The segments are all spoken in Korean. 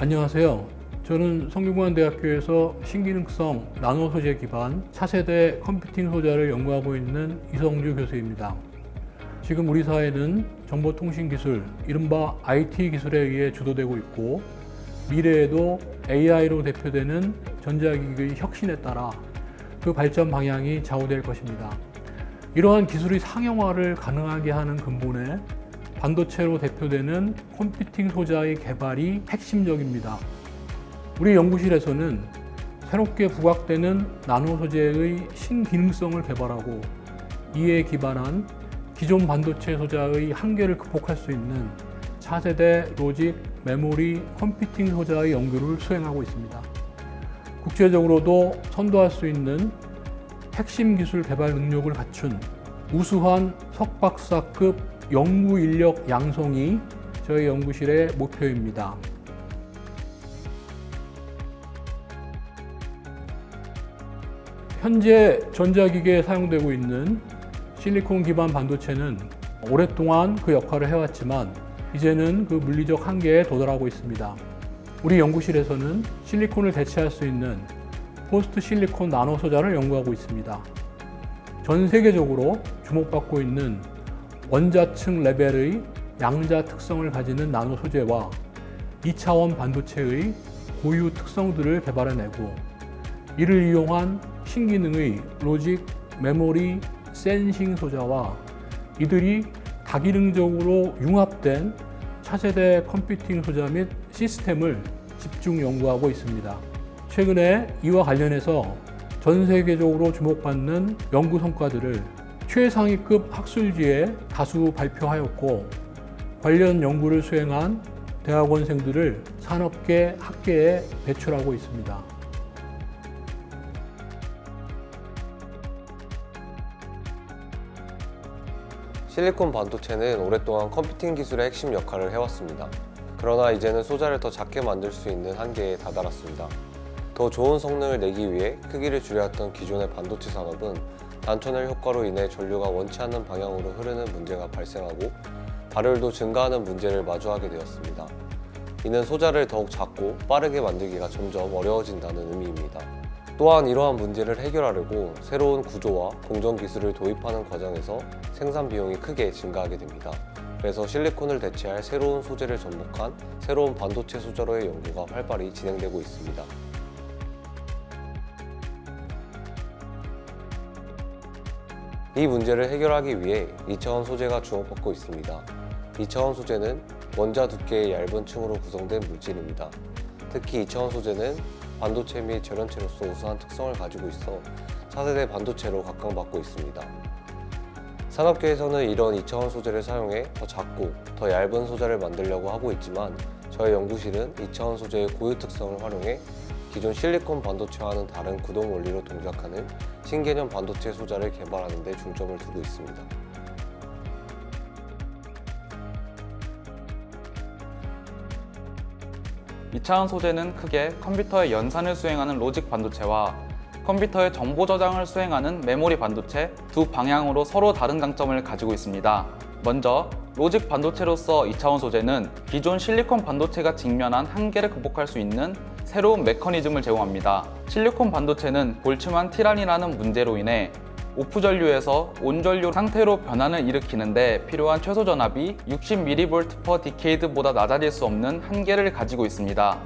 안녕하세요. 저는 성균관대학교에서 신기능성 나노 소재 기반 차세대 컴퓨팅 소자를 연구하고 있는 이성주 교수입니다. 지금 우리 사회는 정보통신기술, 이른바 IT 기술에 의해 주도되고 있고, 미래에도 AI로 대표되는 전자기기의 혁신에 따라 그 발전 방향이 좌우될 것입니다. 이러한 기술의 상용화를 가능하게 하는 근본에 반도체로 대표되는 컴퓨팅 소자의 개발이 핵심적입니다. 우리 연구실에서는 새롭게 부각되는 나노 소재의 신기능성을 개발하고 이에 기반한 기존 반도체 소자의 한계를 극복할 수 있는 차세대 로직, 메모리, 컴퓨팅 소자의 연구를 수행하고 있습니다. 국제적으로도 선도할 수 있는 핵심 기술 개발 능력을 갖춘 우수한 석박사급 연구 인력 양성이 저희 연구실의 목표입니다. 현재 전자기기에 사용되고 있는 실리콘 기반 반도체는 오랫동안 그 역할을 해왔지만 이제는 그 물리적 한계에 도달하고 있습니다. 우리 연구실에서는 실리콘을 대체할 수 있는 포스트 실리콘 나노 소자를 연구하고 있습니다. 전 세계적으로 주목받고 있는 원자층 레벨의 양자 특성을 가지는 나노 소재와 2차원 반도체의 고유 특성들을 개발해내고 이를 이용한 신기능의 로직, 메모리, 센싱 소자와 이들이 다기능적으로 융합된 차세대 컴퓨팅 소자 및 시스템을 집중 연구하고 있습니다. 최근에 이와 관련해서 전 세계적으로 주목받는 연구 성과들을 최상위급 학술지에 다수 발표하였고 관련 연구를 수행한 대학원생들을 산업계 학계에 배출하고 있습니다. 실리콘 반도체는 오랫동안 컴퓨팅 기술의 핵심 역할을 해왔습니다. 그러나 이제는 소자를 더 작게 만들 수 있는 한계에 다다랐습니다. 더 좋은 성능을 내기 위해 크기를 줄여왔던 기존의 반도체 산업은 단터널 효과로 인해 전류가 원치 않는 방향으로 흐르는 문제가 발생하고 발열도 증가하는 문제를 마주하게 되었습니다. 이는 소자를 더욱 작고 빠르게 만들기가 점점 어려워진다는 의미입니다. 또한 이러한 문제를 해결하려고 새로운 구조와 공정 기술을 도입하는 과정에서 생산 비용이 크게 증가하게 됩니다. 그래서 실리콘을 대체할 새로운 소재를 접목한 새로운 반도체 소자로의 연구가 활발히 진행되고 있습니다. 이 문제를 해결하기 위해 2차원 소재가 주목받고 있습니다. 2차원 소재는 원자 두께의 얇은 층으로 구성된 물질입니다. 특히 2차원 소재는 반도체 및 절연체로서 우수한 특성을 가지고 있어 차세대 반도체로 각광받고 있습니다. 산업계에서는 이런 2차원 소재를 사용해 더 작고 더 얇은 소자를 만들려고 하고 있지만 저희 연구실은 2차원 소재의 고유 특성을 활용해 기존 실리콘 반도체와는 다른 구동 원리로 동작하는 신개념 반도체 소자를 개발하는 데 중점을 두고 있습니다. 이차원 소재는 크게 컴퓨터의 연산을 수행하는 로직 반도체와 컴퓨터의 정보 저장을 수행하는 메모리 반도체 두 방향으로 서로 다른 장점을 가지고 있습니다. 먼저 로직 반도체로서 2차원 소재는 기존 실리콘 반도체가 직면한 한계를 극복할 수 있는 새로운 메커니즘을 제공합니다. 실리콘 반도체는 볼츠만 티란이라는 문제로 인해 오프 전류에서 온 전류 상태로 변환을 일으키는데 필요한 최소 전압이 60mV/dcade보다 낮아질 수 없는 한계를 가지고 있습니다.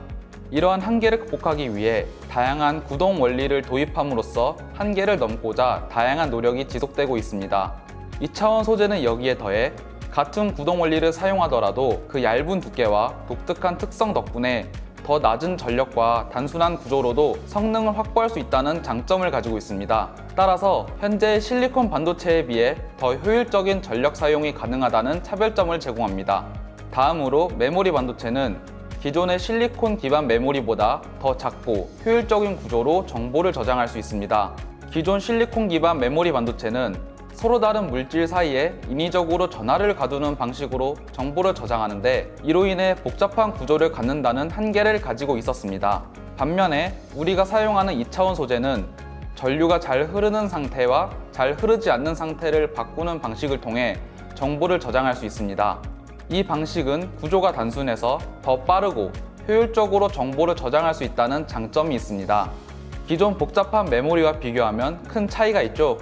이러한 한계를 극복하기 위해 다양한 구동 원리를 도입함으로써 한계를 넘고자 다양한 노력이 지속되고 있습니다. 2차원 소재는 여기에 더해 같은 구동 원리를 사용하더라도 그 얇은 두께와 독특한 특성 덕분에 더 낮은 전력과 단순한 구조로도 성능을 확보할 수 있다는 장점을 가지고 있습니다. 따라서 현재 실리콘 반도체에 비해 더 효율적인 전력 사용이 가능하다는 차별점을 제공합니다. 다음으로 메모리 반도체는 기존의 실리콘 기반 메모리보다 더 작고 효율적인 구조로 정보를 저장할 수 있습니다. 기존 실리콘 기반 메모리 반도체는 서로 다른 물질 사이에 인위적으로 전하를 가두는 방식으로 정보를 저장하는데 이로 인해 복잡한 구조를 갖는다는 한계를 가지고 있었습니다. 반면에 우리가 사용하는 2차원 소재는 전류가 잘 흐르는 상태와 잘 흐르지 않는 상태를 바꾸는 방식을 통해 정보를 저장할 수 있습니다. 이 방식은 구조가 단순해서 더 빠르고 효율적으로 정보를 저장할 수 있다는 장점이 있습니다. 기존 복잡한 메모리와 비교하면 큰 차이가 있죠.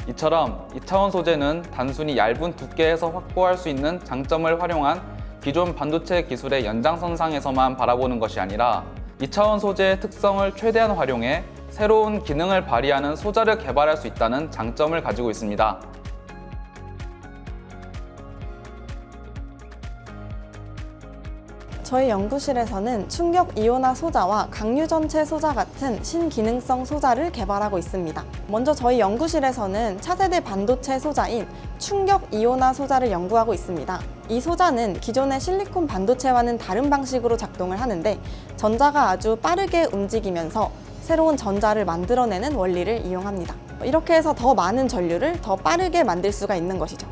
이처럼 2차원 소재는 단순히 얇은 두께에서 확보할 수 있는 장점을 활용한 기존 반도체 기술의 연장선상에서만 바라보는 것이 아니라 2차원 소재의 특성을 최대한 활용해 새로운 기능을 발휘하는 소자를 개발할 수 있다는 장점을 가지고 있습니다. 저희 연구실에서는 충격 이온화 소자와 강류 전체 소자 같은 신기능성 소자를 개발하고 있습니다. 먼저 저희 연구실에서는 차세대 반도체 소자인 충격 이온화 소자를 연구하고 있습니다. 이 소자는 기존의 실리콘 반도체와는 다른 방식으로 작동을 하는데 전자가 아주 빠르게 움직이면서 새로운 전자를 만들어내는 원리를 이용합니다. 이렇게 해서 더 많은 전류를 더 빠르게 만들 수가 있는 것이죠.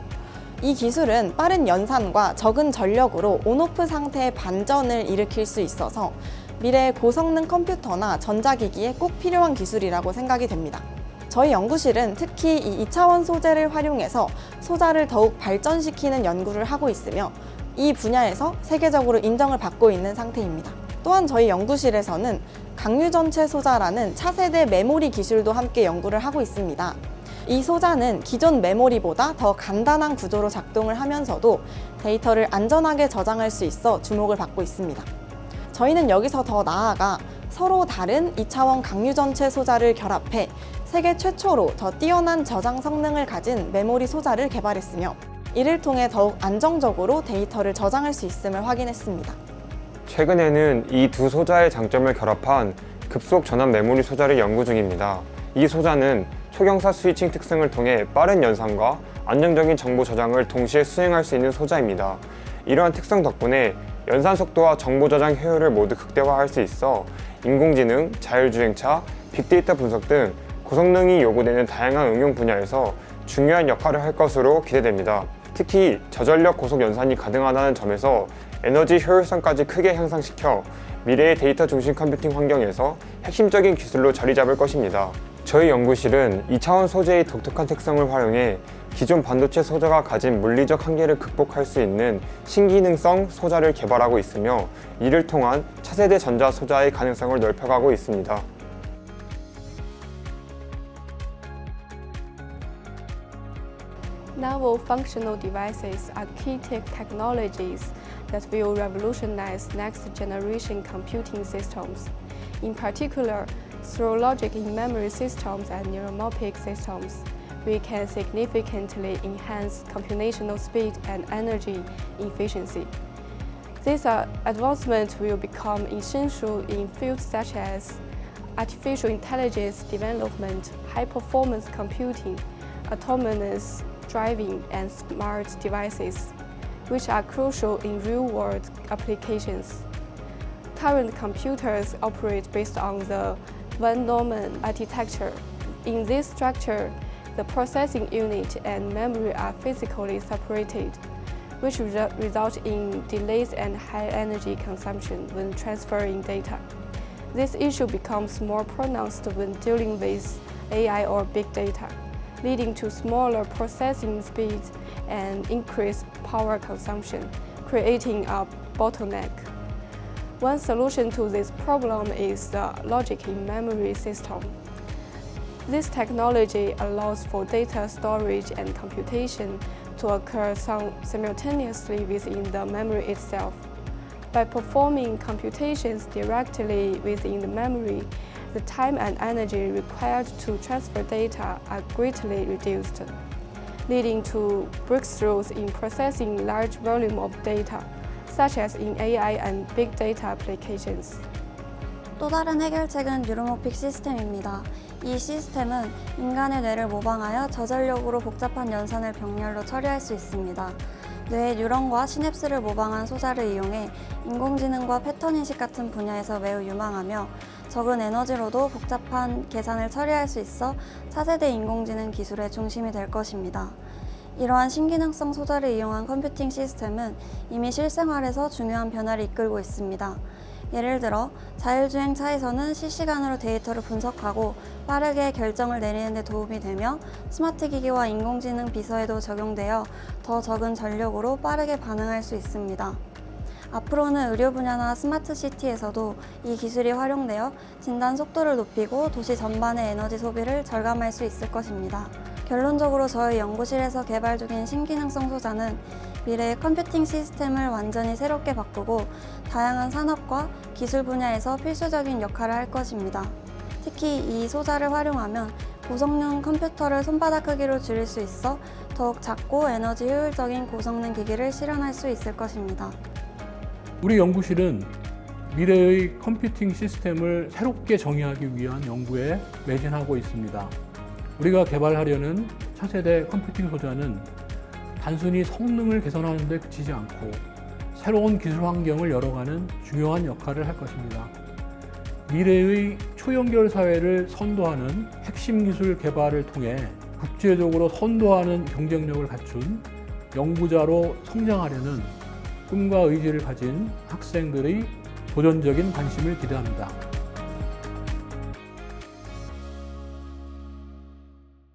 이 기술은 빠른 연산과 적은 전력으로 온오프 상태의 반전을 일으킬 수 있어서 미래의 고성능 컴퓨터나 전자기기에 꼭 필요한 기술이라고 생각이 됩니다. 저희 연구실은 특히 이 2차원 소재를 활용해서 소자를 더욱 발전시키는 연구를 하고 있으며 이 분야에서 세계적으로 인정을 받고 있는 상태입니다. 또한 저희 연구실에서는 강류 전체 소자라는 차세대 메모리 기술도 함께 연구를 하고 있습니다. 이 소자는 기존 메모리보다 더 간단한 구조로 작동을 하면서도 데이터를 안전하게 저장할 수 있어 주목을 받고 있습니다. 저희는 여기서 더 나아가 서로 다른 2차원 강류 전체 소자를 결합해 세계 최초로 더 뛰어난 저장 성능을 가진 메모리 소자를 개발했으며 이를 통해 더욱 안정적으로 데이터를 저장할 수 있음을 확인했습니다. 최근에는 이 두 소자의 장점을 결합한 급속 전환 메모리 소자를 연구 중입니다. 이 소자는 초경사 스위칭 특성을 통해 빠른 연산과 안정적인 정보 저장을 동시에 수행할 수 있는 소자입니다. 이러한 특성 덕분에 연산 속도와 정보 저장 효율을 모두 극대화할 수 있어 인공지능, 자율주행차, 빅데이터 분석 등 고성능이 요구되는 다양한 응용 분야에서 중요한 역할을 할 것으로 기대됩니다. 특히 저전력 고속 연산이 가능하다는 점에서 에너지 효율성까지 크게 향상시켜 미래의 데이터 중심 컴퓨팅 환경에서 핵심적인 기술로 자리 잡을 것입니다. 저희 연구실은 2차원 소재의 독특한 특성을 활용해 기존 반도체 소자가 가진 물리적 한계를 극복할 수 있는 신기능성 소자를 개발하고 있으며 이를 통한 차세대 전자 소자의 가능성을 넓혀가고 있습니다. Novel functional devices are key technologies that will revolutionize next-generation computing systems. In particular, through logic in memory systems and neuromorphic systems, we can significantly enhance computational speed and energy efficiency. These advancements will become essential in fields such as artificial intelligence development, high-performance computing, autonomous driving, and smart devices, which are crucial in real-world applications. Current computers operate based on the Von Neumann architecture. In this structure, the processing unit and memory are physically separated, which result in delays and high energy consumption when transferring data. This issue becomes more pronounced when dealing with AI or big data, leading to smaller processing speeds and increased power consumption, creating a bottleneck. One solution to this problem is the logic in memory system. This technology allows for data storage and computation to occur simultaneously within the memory itself. By performing computations directly within the memory, the time and energy required to transfer data are greatly reduced, leading to breakthroughs in processing large volume of data, such as in AI and big data applications. 또 다른 해결책은 뉴로모픽 시스템입니다. 이 시스템은 인간의 뇌를 모방하여 저전력으로 복잡한 연산을 병렬로 처리할 수 있습니다. 뇌의 뉴런과 시냅스를 모방한 소자를 이용해 인공지능과 패턴 인식 같은 분야에서 매우 유망하며 적은 에너지로도 복잡한 계산을 처리할 수 있어 차세대 인공지능 기술의 중심이 될 것입니다. 이러한 신기능성 소자를 이용한 컴퓨팅 시스템은 이미 실생활에서 중요한 변화를 이끌고 있습니다. 예를 들어 자율주행차에서는 실시간으로 데이터를 분석하고 빠르게 결정을 내리는 데 도움이 되며 스마트 기기와 인공지능 비서에도 적용되어 더 적은 전력으로 빠르게 반응할 수 있습니다. 앞으로는 의료 분야나 스마트 시티에서도 이 기술이 활용되어 진단 속도를 높이고 도시 전반의 에너지 소비를 절감할 수 있을 것입니다. 결론적으로 저희 연구실에서 개발 중인 신기능성 소자는 미래의 컴퓨팅 시스템을 완전히 새롭게 바꾸고 다양한 산업과 기술 분야에서 필수적인 역할을 할 것입니다. 특히 이 소자를 활용하면 고성능 컴퓨터를 손바닥 크기로 줄일 수 있어 더욱 작고 에너지 효율적인 고성능 기기를 실현할 수 있을 것입니다. 우리 연구실은 미래의 컴퓨팅 시스템을 새롭게 정의하기 위한 연구에 매진하고 있습니다. 우리가 개발하려는 차세대 컴퓨팅 소자는 단순히 성능을 개선하는 데 그치지 않고 새로운 기술 환경을 열어가는 중요한 역할을 할 것입니다. 미래의 초연결 사회를 선도하는 핵심 기술 개발을 통해 국제적으로 선도하는 경쟁력을 갖춘 연구자로 성장하려는 꿈과 의지를 가진 학생들의 도전적인 관심을 기대합니다.